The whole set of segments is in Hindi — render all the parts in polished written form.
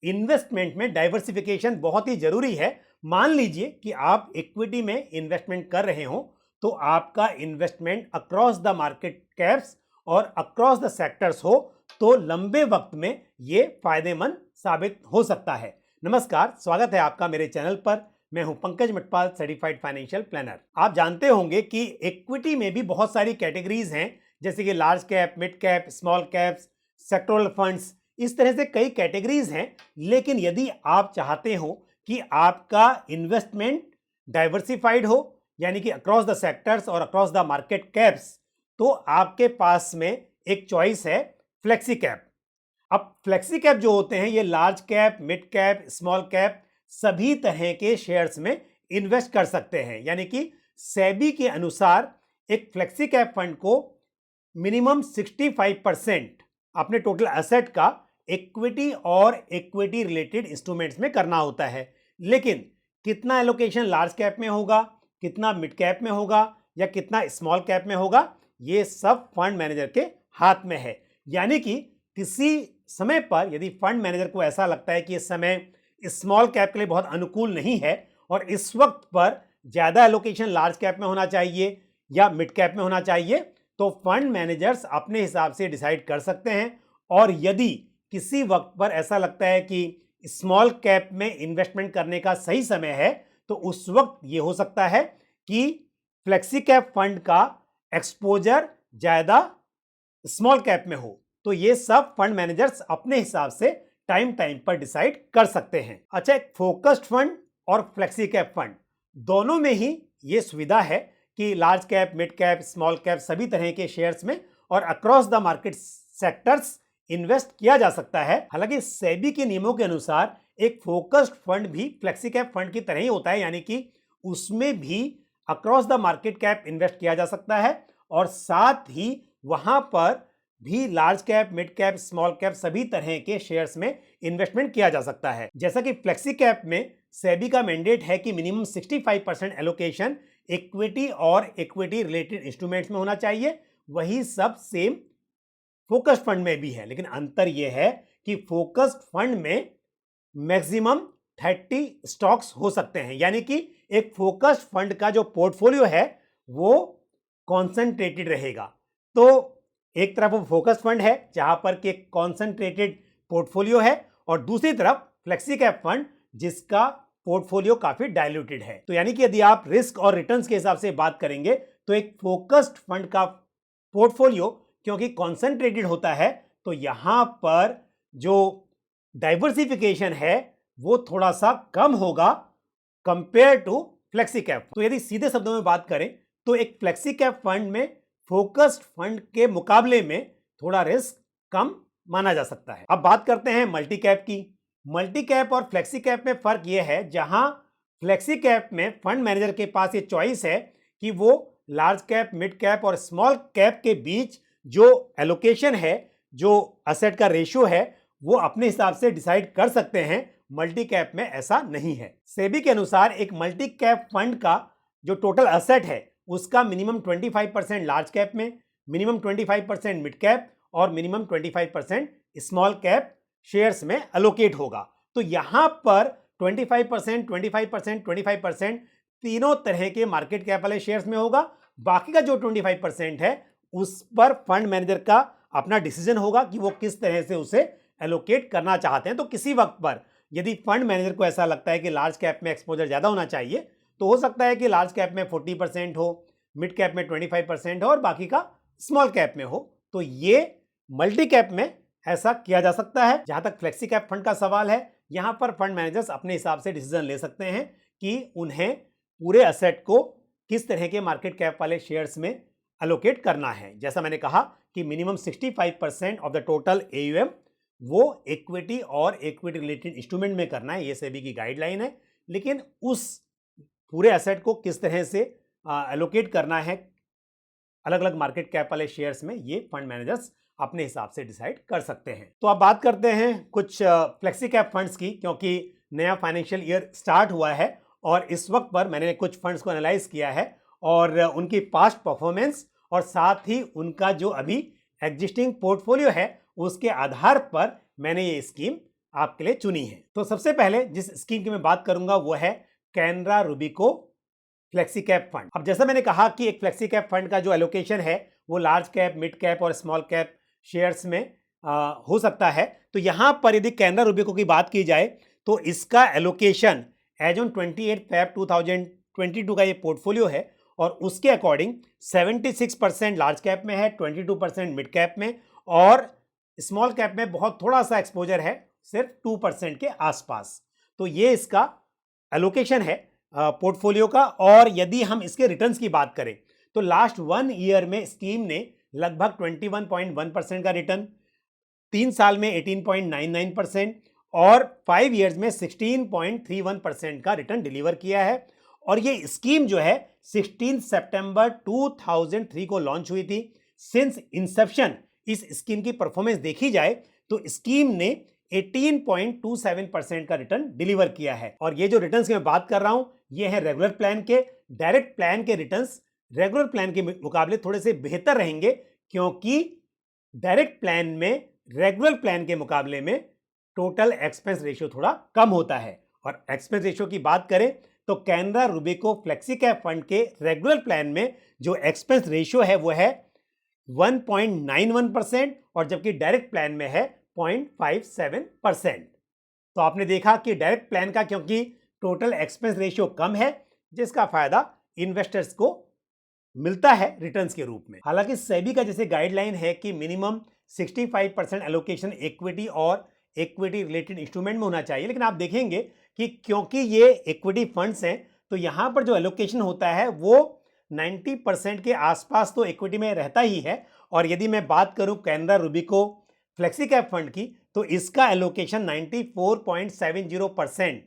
इन्वेस्टमेंट में डाइवर्सिफिकेशन बहुत ही जरूरी है। मान लीजिए कि आप इक्विटी में इन्वेस्टमेंट कर रहे हो तो आपका investment across the market caps और अक्रॉस द सेक्टर्स हो तो लंबे वक्त में ये फायदेमंद साबित हो सकता है। नमस्कार, स्वागत है आपका मेरे चैनल पर। मैं हूं Pankaj Matpal, certified financial planner. आप जानते होंगे कि इक्विटी में भी बहुत सारी कैटेगरीज हैं, जैसे कि large cap, mid cap, small caps, sectoral funds, इस तरह से कई कैटेगरीज हैं। लेकिन यदि आप चाहते हो कि आपका इन्वेस्टमेंट डाइवर्सिफाइड हो, यानी कि अक्रॉस द सेक्टर्स और अक्रॉस द मार्केट कैप्स, तो आपके पास में एक चॉइस है फ्लेक्सी कैप। अब फ्लेक्सी कैप जो होते हैं ये large cap, mid cap, small cap सभी तरह के शेयर्स में इन्वेस्ट कर सकते हैं। यानी कि सेबी के अनुसार एक फ्लेक्सी कैप फंड को मिनिमम 65% अपने टोटल एसेट का इक्विटी और इक्विटी रिलेटेड इंस्ट्रूमेंट्स में करना होता है। लेकिन कितना एलोकेशन लार्ज कैप में होगा, कितना मिड कैप में होगा या कितना स्मॉल कैप में होगा, ये सब फंड मैनेजर के हाथ में है। यानी कि किसी समय पर यदि फंड मैनेजर को ऐसा लगता है कि इस समय स्मॉल कैप के लिए बहुत अनुकूल नहीं है और इस वक्त पर ज्यादा एलोकेशन लार्ज कैप में होना चाहिए या मिड कैप में होना चाहिए, तो फंड मैनेजर्स अपने हिसाब से डिसाइड कर सकते हैं। और यदि किसी वक्त पर ऐसा लगता है कि स्मॉल कैप में इन्वेस्टमेंट करने का सही समय है, तो उस वक्त यह हो सकता है कि फ्लेक्सी कैप फंड का एक्सपोजर ज्यादा स्मॉल कैप में हो। तो ये सब फंड मैनेजर्स अपने हिसाब से टाइम पर डिसाइड कर सकते हैं। अच्छा, एक फोकस्ड फंड और फ्लेक्सी कैप फंड दोनों में ही ये सुविधा है कि large cap, mid cap, small cap सभी तरह के शेयर्स में और across the market sectors invest किया जा सकता है। हालांकि सेबी के नियमों के अनुसार एक फोकस्ड फंड भी फ्लेक्सी कैप फंड की तरह ही होता है, यानी कि उसमें भी across the market cap invest किया जा सकता है और साथ ही वहां पर भी large cap, mid cap, small cap सभी तरह के शेयर्स में इन्वेस्टमेंट किया जा सकता है। जैसा कि फ्लेक्सी कैप में सेबी का मैंडेट है कि मिनिमम 65% एलोकेशन इक्विटी और इक्विटी रिलेटेड इंस्ट्रूमेंट्स में होना चाहिए, वही सब सेम फोकस्ड फंड में भी है। लेकिन अंतर यह है कि फोकस्ड फंड में मैक्सिमम 30 स्टॉक्स हो सकते हैं। यानी कि एक फोकस्ड फंड का जो पोर्टफोलियो है वो कॉन्सेंट्रेटेड रहेगा। तो एक तरफ वो फोकस्ड फंड है जहां पर कि एक कॉन्सेंट्रेटेड पोर्टफोलियो है, और दूसरी तरफ फ्लेक्सी कैप फंड जिसका पोर्टफोलियो काफी डाइल्यूटेड है। तो यानी कि यदि आप रिस्क और रिटर्न्स के हिसाब से बात करेंगे तो एक फोकस्ड फंड का पोर्टफोलियो क्योंकि कॉन्सेंट्रेटेड होता है, तो यहां पर जो डाइवर्सिफिकेशन है वो थोड़ा सा कम होगा कंपेयर टू फ्लेक्सी कैप। तो यदि सीधे शब्दों में बात करें तो एक फ्लेक्सी कैप फंड में फोकस्ड फंड के मुकाबले में थोड़ा रिस्क कम माना जा सकता है। अब बात करते हैं मल्टी कैप की। मल्टी कैप और फ्लेक्सी कैप में फर्क यह है, जहां फ्लेक्सी कैप में फंड मैनेजर के पास ये चॉइस है कि वो लार्ज कैप, मिड कैप और स्मॉल कैप के बीच जो एलोकेशन है, जो एसेट का रेशियो है, वो अपने हिसाब से डिसाइड कर सकते हैं। मल्टी कैप में ऐसा नहीं है। सेबी के अनुसार एक मल्टी कैप फंड का जो टोटल एसेट है उसका मिनिमम 25% लार्ज कैप में, मिनिमम 25% मिड कैप और मिनिमम 25% स्मॉल कैप शेयर्स में एलोकेट होगा। तो यहां पर 25%, 25%, 25% तीनों तरह के मार्केट कैप वाले शेयर्स में होगा। बाकी का जो 25% है उस पर फंड मैनेजर का अपना डिसीजन होगा कि वो किस तरह से उसे एलोकेट करना चाहते हैं। तो किसी वक्त पर यदि फंड मैनेजर को ऐसा लगता है कि लार्ज कैप में एक्सपोजर ज्यादा होना चाहिए, तो हो सकता है कि लार्ज कैप में 40% हो, मिड कैप में 25% हो और बाकी का स्मॉल कैप में हो। तो ये मल्टी कैप में ऐसा किया जा सकता है। जहां तक फ्लेक्सी कैप फंड का सवाल है, यहां पर फंड मैनेजर्स अपने हिसाब से डिसीजन ले सकते हैं कि उन्हें पूरे एसेट को किस तरह के मार्केट कैप वाले शेयर्स में एलोकेट करना है। जैसा मैंने कहा कि minimum 65% of the total AUM वो इक्विटी और इक्विटी रिलेटेड इंस्ट्रूमेंट में करना है, ये सेबी की गाइडलाइन है। लेकिन उस पूरे एसेट को किस तरह से एलोकेट करना है अलग अलग मार्केट कैप वाले शेयर्स में, ये फंड मैनेजर्स अपने हिसाब से डिसाइड कर सकते हैं। तो अब बात करते हैं कुछ फ्लेक्सी कैप फंड्स की, क्योंकि नया फाइनेंशियल ईयर स्टार्ट हुआ है और इस वक्त पर मैंने कुछ फंड्स को एनालाइज किया है और उनकी पास्ट परफॉर्मेंस और साथ ही उनका जो अभी एग्जिस्टिंग पोर्टफोलियो है उसके आधार पर मैंने ये स्कीम आपके लिए चुनी है। तो सबसे पहले जिस स्कीम की मैं बात करूंगा वो है कैनरा रूबिको फ्लेक्सी कैप फंड। अब जैसा मैंने कहा कि एक फ्लेक्सी कैप फंड का जो एलोकेशन है वो लार्ज कैप, मिड कैप और स्मॉल कैप शेयर्स में हो सकता है। तो यहां पर यदि कैनरा रूबिको की बात की जाए तो इसका एलोकेशन एज ऑन 28 फेब 2022 का ये पोर्टफोलियो है और उसके अकॉर्डिंग 76% लार्ज कैप में है, 22% मिड कैप में और स्मॉल कैप में बहुत थोड़ा सा एक्सपोजर है, सिर्फ 2% के आसपास। तो ये इसका एलोकेशन है पोर्टफोलियो का। और यदि हम इसके रिटर्न्स की बात करें तो लास्ट 1 ईयर में स्कीम ने लगभग 21.1% का रिटर्न, 3 साल में 18.99% और 5 इयर्स में 16.31% का रिटर्न डिलीवर किया है। और ये स्कीम जो है 16 सितंबर 2003 को लॉन्च हुई थी। सिंस इंसेप्शन इस स्कीम की परफॉर्मेंस देखी जाए तो स्कीम ने 18.27% का रिटर्न डिलीवर किया है। और ये जो रिटर्न्स की मैं बात कर रहा हूं ये है रेगुलर प्लान के। डायरेक्ट प्लान के रिटर्न्स रेगुलर प्लान के मुकाबले थोड़े से बेहतर रहेंगे क्योंकि डायरेक्ट प्लान में रेगुलर प्लान के मुकाबले में टोटल एक्सपेंस रेशियो थोड़ा कम होता है। और एक्सपेंस रेशियो की बात करें तो कैनरा रूबिको फ्लेक्सी कैप फंड के रेगुलर प्लान में जो एक्सपेंस रेशियो है वो है 1.91% और जबकि डायरेक्ट प्लान में है 0.57%। तो आपने देखा कि डायरेक्ट प्लान का क्योंकि टोटल एक्सपेंस रेशियो कम है जिसका फायदा इन्वेस्टर्स को मिलता है रिटर्न्स के रूप में। हालांकि सेबी का जैसे गाइडलाइन है कि मिनिमम 65% एलोकेशन इक्विटी और इक्विटी रिलेटेड इंस्ट्रूमेंट में होना चाहिए, लेकिन आप देखेंगे कि क्योंकि ये इक्विटी फंड्स हैं तो यहां पर जो एलोकेशन होता है वो 90% के आसपास तो इक्विटी में रहता ही है। और यदि मैं बात करूं कैनरा रूबिको फ्लेक्सी कैप फंड की तो इसका एलोकेशन 94.70%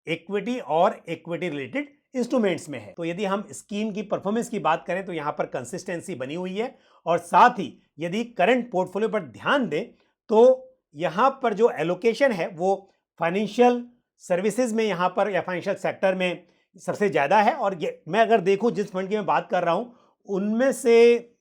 इक्विटी और इक्विटी रिलेटेड इंस्ट्रूमेंट्स में है। तो यदि हम स्कीम की परफॉर्मेंस की बात करें तो यहां पर कंसिस्टेंसी बनी हुई है। और साथ ही यदि करंट पोर्टफोलियो पर ध्यान दें तो यहां पर जो एलोकेशन है वो फाइनेंशियल सर्विसेज में यहां पर या फाइनेंशियल सेक्टर में सबसे ज्यादा है। और मैं अगर देखूं जिस फंड की मैं बात कर रहा हूं उनमें से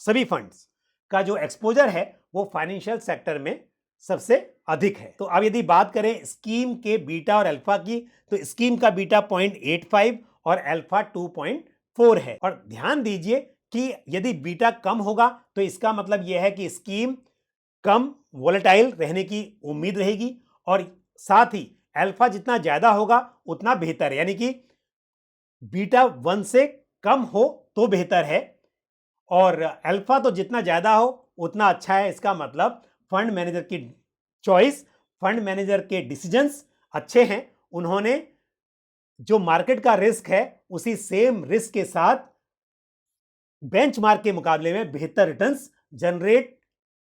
सभी फंड्स का जो एक्सपोजर है वो फाइनेंशियल सेक्टर में सबसे अधिक है। तो अब यदि बात करें स्कीम के बीटा और अल्फा की तो स्कीम का बीटा 0.85 और अल्फा 2.4 है। और ध्यान दीजिए कि यदि बीटा कम होगा तो इसका मतलब यह है कि स्कीम कम वोलेटाइल रहने की उम्मीद रहेगी और साथ ही अल्फा जितना ज्यादा होगा उतना बेहतर है, यानी कि बीटा 1 से कम हो तो बेहतर है और अल्फा तो जितना ज्यादा हो उतना अच्छा है। इसका मतलब फंड मैनेजर की चॉइस, फंड मैनेजर के डिसीजंस अच्छे हैं। उन्होंने जो मार्केट का रिस्क है उसी सेम रिस्क के साथ बेंचमार्क के मुकाबले में बेहतर रिटर्न्स जनरेट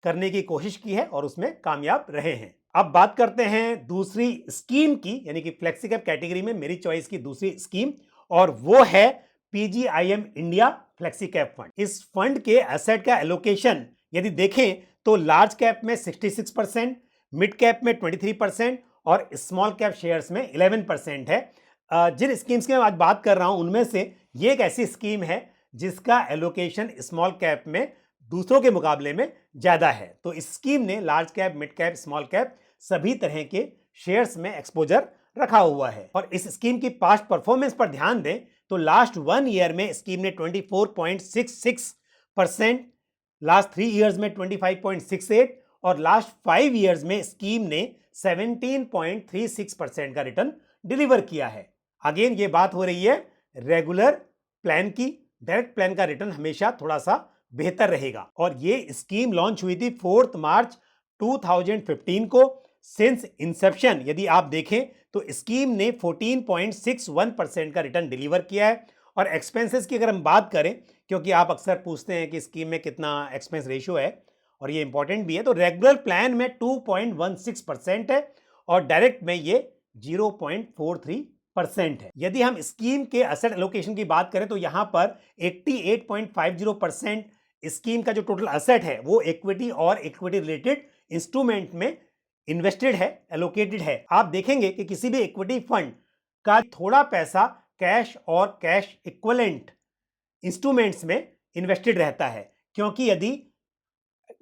करने की कोशिश की है और उसमें कामयाब रहे हैं। अब बात करते हैं दूसरी स्कीम की, यानी कि फ्लेक्सी कैप कैटेगरी में मेरी चॉइस की दूसरी स्कीम, और वो है PGIM India flexi cap fund. इस फंड के एसेट का एलोकेशन यदि देखें तो लार्ज कैप में 66%, मिड कैप में 23% और स्मॉल कैप शेयर्स में 11% है। जिन स्कीम्स की मैं आज बात कर रहा हूं उनमें से ये एक ऐसी स्कीम है जिसका एलोकेशन स्मॉल कैप में दूसरों के मुकाबले में ज्यादा है। तो इस स्कीम ने large cap, mid cap, small cap सभी तरह के शेयर्स में एक्सपोजर रखा हुआ है। और इस स्कीम की पास्ट परफॉर्मेंस पर ध्यान दें तो लास्ट 1 ईयर में स्कीम ने 24.66%, लास्ट 3 इयर्स में 25.68 और लास्ट 5 इयर्स में स्कीम ने 17.36% का रिटर्न डिलीवर किया है। अगेन ये बात हो रही है रेगुलर प्लान की। डायरेक्ट प्लान का रिटर्न हमेशा थोड़ा सा बेहतर रहेगा। और ये स्कीम लॉन्च हुई थी 4 मार्च 2015 को। सिंस इंसेप्शन यदि आप देखें तो स्कीम ने 14.61% का रिटर्न डिलीवर किया है। और एक्सपेंसेस की अगर हम बात करें, क्योंकि आप अक्सर पूछते हैं कि स्कीम में कितना एक्सपेंस रेशियो है और ये इंपॉर्टेंट भी है, तो रेगुलर प्लान में 2.16% है और डायरेक्ट में ये 0.43% है। यदि हम स्कीम के एसेट एलोकेशन की बात करें तो यहां पर 88.50% स्कीम का जो टोटल एसेट है वो इक्विटी और इक्विटी रिलेटेड इंस्ट्रूमेंट में इन्वेस्टेड है, एलोकेटेड है। आप देखेंगे कि किसी भी इक्विटी फंड का थोड़ा पैसा कैश और कैश इक्विवेलेंट इंस्ट्रूमेंट्स में इन्वेस्टेड रहता है, क्योंकि यदि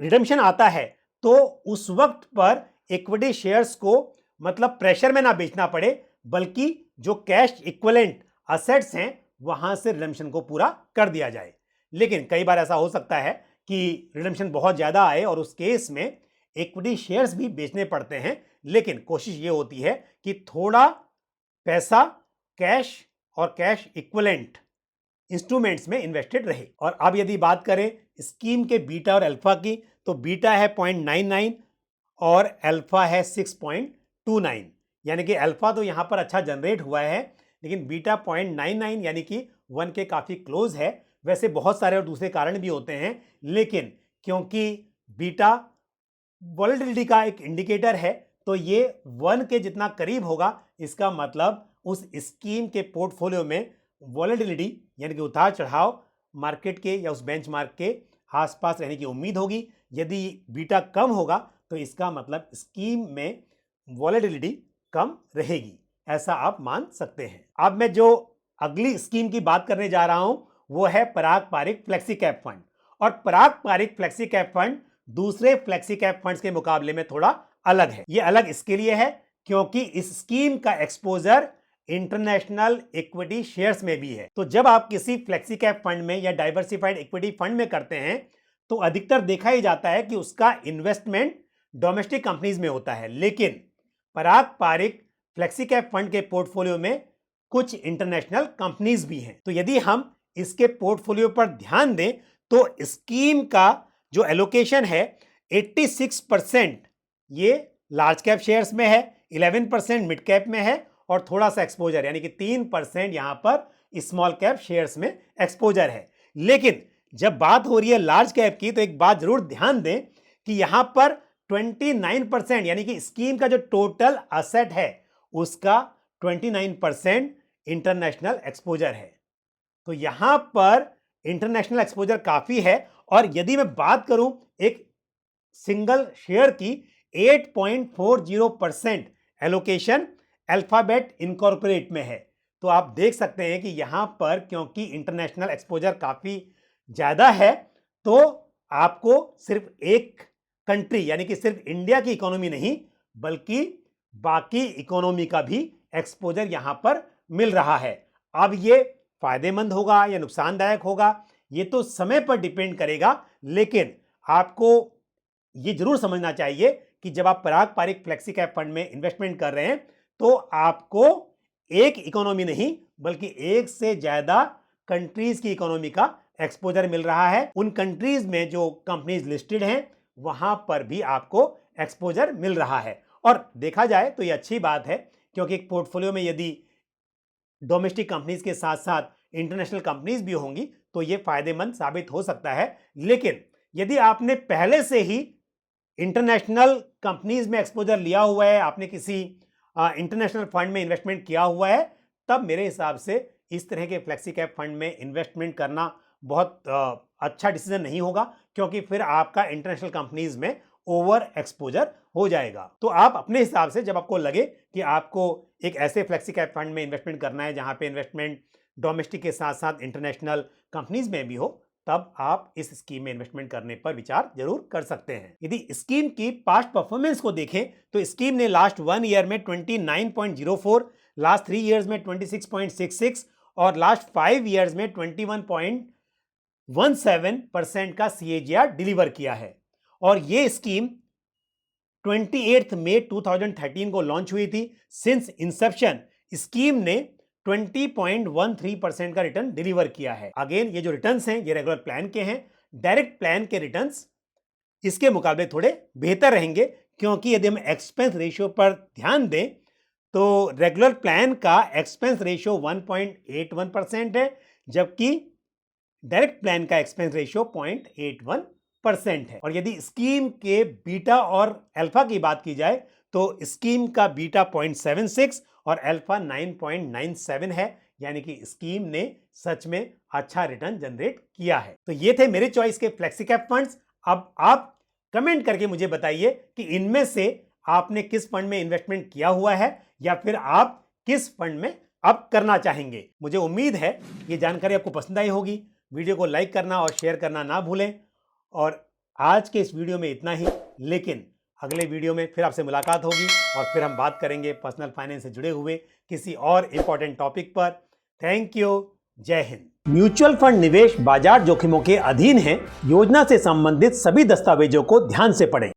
रिडम्पशन आता है तो उस वक्त पर इक्विटी शेयर्स को मतलब प्रेशर में ना बेचना पड़े, बल्कि जो कैश इक्विवेलेंट असेट्स हैं वहां से रिडम्पशन को पूरा कर दिया जाए। लेकिन कई बार ऐसा हो सकता है कि रिडम्पशन बहुत ज्यादा आए और उस केस में इक्विटी शेयर्स भी बेचने पड़ते हैं, लेकिन कोशिश ये होती है कि थोड़ा पैसा कैश और कैश इक्विवेलेंट इंस्ट्रूमेंट्स में इन्वेस्टेड रहे। और अब यदि बात करें स्कीम के बीटा और अल्फा की, तो बीटा है 0.99 और अल्फा है 6.29, यानी कि अल्फा तो यहां पर अच्छा जनरेट हुआ है, लेकिन बीटा 0.99 यानी कि 1 के काफी क्लोज है। वैसे बहुत सारे और दूसरे कारण भी होते हैं, लेकिन क्योंकि बीटा वॉलेटिलिटी का एक इंडिकेटर है, तो ये 1 के जितना करीब होगा, इसका मतलब उस स्कीम के पोर्टफोलियो में वॉलेटिलिटी यानी कि उतार चढ़ाव मार्केट के या उस बेंचमार्क के आसपास रहने की उम्मीद होगी। यदि बीटा कम होगा तो इसका मतलब स्कीम में वॉलेटिलिटी कम रहेगी, ऐसा आप मान सकते हैं। अब मैं जो अगली स्कीम की बात करने जा रहा हूं वो है पराग पारिक फ्लेक्सी कैप फंड। और पराग पारिक फ्लेक्सी कैप फंड दूसरे फ्लेक्सी कैप फंड्स के मुकाबले में थोड़ा अलग है। ये अलग इसके लिए है क्योंकि इस स्कीम का एक्सपोजर इंटरनेशनल इक्विटी शेयर्स में भी है। तो जब आप किसी फ्लेक्सी कैप फंड में या डाइवर्सिफाइड इक्विटी फंड में करते हैं तो अधिकतर देखा ही जाता है कि उसका इन्वेस्टमेंट डोमेस्टिक कंपनीज में होता है, लेकिन पराग पारिक फ्लेक्सी कैप फंड के पोर्टफोलियो में कुछ इंटरनेशनल कंपनीज भी हैं। तो यदि हम इसके पोर्टफोलियो पर ध्यान दें तो स्कीम का जो एलोकेशन है 86% ये लार्ज कैप शेयर्स में है, 11% मिड कैप में है और थोड़ा सा एक्सपोजर यानी कि 3% यहां पर स्मॉल कैप शेयर्स में एक्सपोजर है। लेकिन जब बात हो रही है लार्ज कैप की तो एक बात जरूर ध्यान दें कि यहां पर 29% यानी कि स्कीम का जो टोटल असेट है उसका 29% इंटरनेशनल एक्सपोजर है। तो यहां पर इंटरनेशनल एक्सपोजर काफी है। और यदि मैं बात करूं एक सिंगल शेयर की, 8.40% एलोकेशन अल्फाबेट इनकॉर्पोरेट में है। तो आप देख सकते हैं कि यहां पर क्योंकि इंटरनेशनल एक्सपोजर काफी ज्यादा है तो आपको सिर्फ एक कंट्री यानी कि सिर्फ इंडिया की इकोनॉमी नहीं बल्कि बाकी इकोनॉमी का भी एक्सपोजर यहां पर मिल रहा है। अब ये फायदेमंद होगा या नुकसानदायक होगा ये तो समय पर डिपेंड करेगा, लेकिन आपको ये जरूर समझना चाहिए कि जब आप पराग पारिक फ्लेक्सी कैप फंड में इन्वेस्टमेंट कर रहे हैं तो आपको एक इकोनॉमी नहीं बल्कि एक से ज्यादा कंट्रीज की इकोनॉमी का एक्सपोजर मिल रहा है। उन कंट्रीज में जो कंपनीज लिस्टेड हैं वहां पर भी आपको एक्सपोजर मिल रहा है। और देखा जाए तो ये अच्छी बात है क्योंकि एक पोर्टफोलियो में यदि डोमेस्टिक कंपनीज के साथ साथ इंटरनेशनल कंपनीज भी होंगी तो ये फायदेमंद साबित हो सकता है। लेकिन यदि आपने पहले से ही इंटरनेशनल कंपनीज में एक्सपोजर लिया हुआ है, आपने किसी इंटरनेशनल फंड में इन्वेस्टमेंट किया हुआ है, तब मेरे हिसाब से इस तरह के फ्लेक्सी कैप फंड में इन्वेस्टमेंट करना बहुत अच्छा डिसीजन नहीं होगा, क्योंकि फिर आपका इंटरनेशनल कंपनीज में ओवर एक्सपोजर हो जाएगा। तो आप अपने हिसाब से जब आपको लगे कि आपको एक ऐसे फ्लेक्सी कैप फंड में इन्वेस्टमेंट करना है जहां पे इन्वेस्टमेंट डोमेस्टिक के साथ साथ इंटरनेशनल कंपनीज में भी हो, तब आप इस स्कीम में इन्वेस्टमेंट करने पर विचार जरूर कर सकते हैं। यदि स्कीम की पास्ट परफॉर्मेंस को देखें तो स्कीम ने लास्ट 1 ईयर में 29.04, लास्ट 3 इयर्स में 26.66 और लास्ट 5 इयर्स में 21.17% का CAGR डिलीवर किया है। और ये स्कीम 28 मई 2013 को लॉन्च हुई थी। सिंस इंसेप्शन स्कीम ने 20.13% का रिटर्न डिलीवर किया है। अगेन ये जो रिटर्न्स हैं ये रेगुलर प्लान के हैं। डायरेक्ट प्लान के रिटर्न्स इसके मुकाबले थोड़े बेहतर रहेंगे, क्योंकि यदि हम एक्सपेंस रेशियो पर ध्यान दें तो रेगुलर प्लान का एक्सपेंस रेशियो 1.81% है, जबकि डायरेक्ट प्लान का एक्सपेंस रेशियो 0.81% है। और यदि स्कीम के बीटा और अल्फा की बात की जाए तो स्कीम का बीटा 0.76 और अल्फा 9.97 है, यानी कि स्कीम ने सच में अच्छा रिटर्न जनरेट किया है। तो ये थे मेरे चॉइस के फ्लेक्सी कैप फंड्स। अब आप कमेंट करके मुझे बताइए कि इनमें से आपने किस फंड में इन्वेस्टमेंट किया हुआ है या फिर आप किस फंड में अब करना चाहेंगे। मुझे उम्मीद है ये जानकारी आपको पसंद आई होगी। वीडियो को लाइक करना और शेयर करना ना भूलें। और आज के इस वीडियो में इतना ही, लेकिन अगले वीडियो में फिर आपसे मुलाकात होगी और फिर हम बात करेंगे पर्सनल फाइनेंस से जुड़े हुए किसी और इंपॉर्टेंट टॉपिक पर। Thank you. जय हिंद। म्यूचुअल फंड निवेश बाजार जोखिमों के अधीन है। योजना से संबंधित सभी दस्तावेजों को ध्यान से पढ़ें।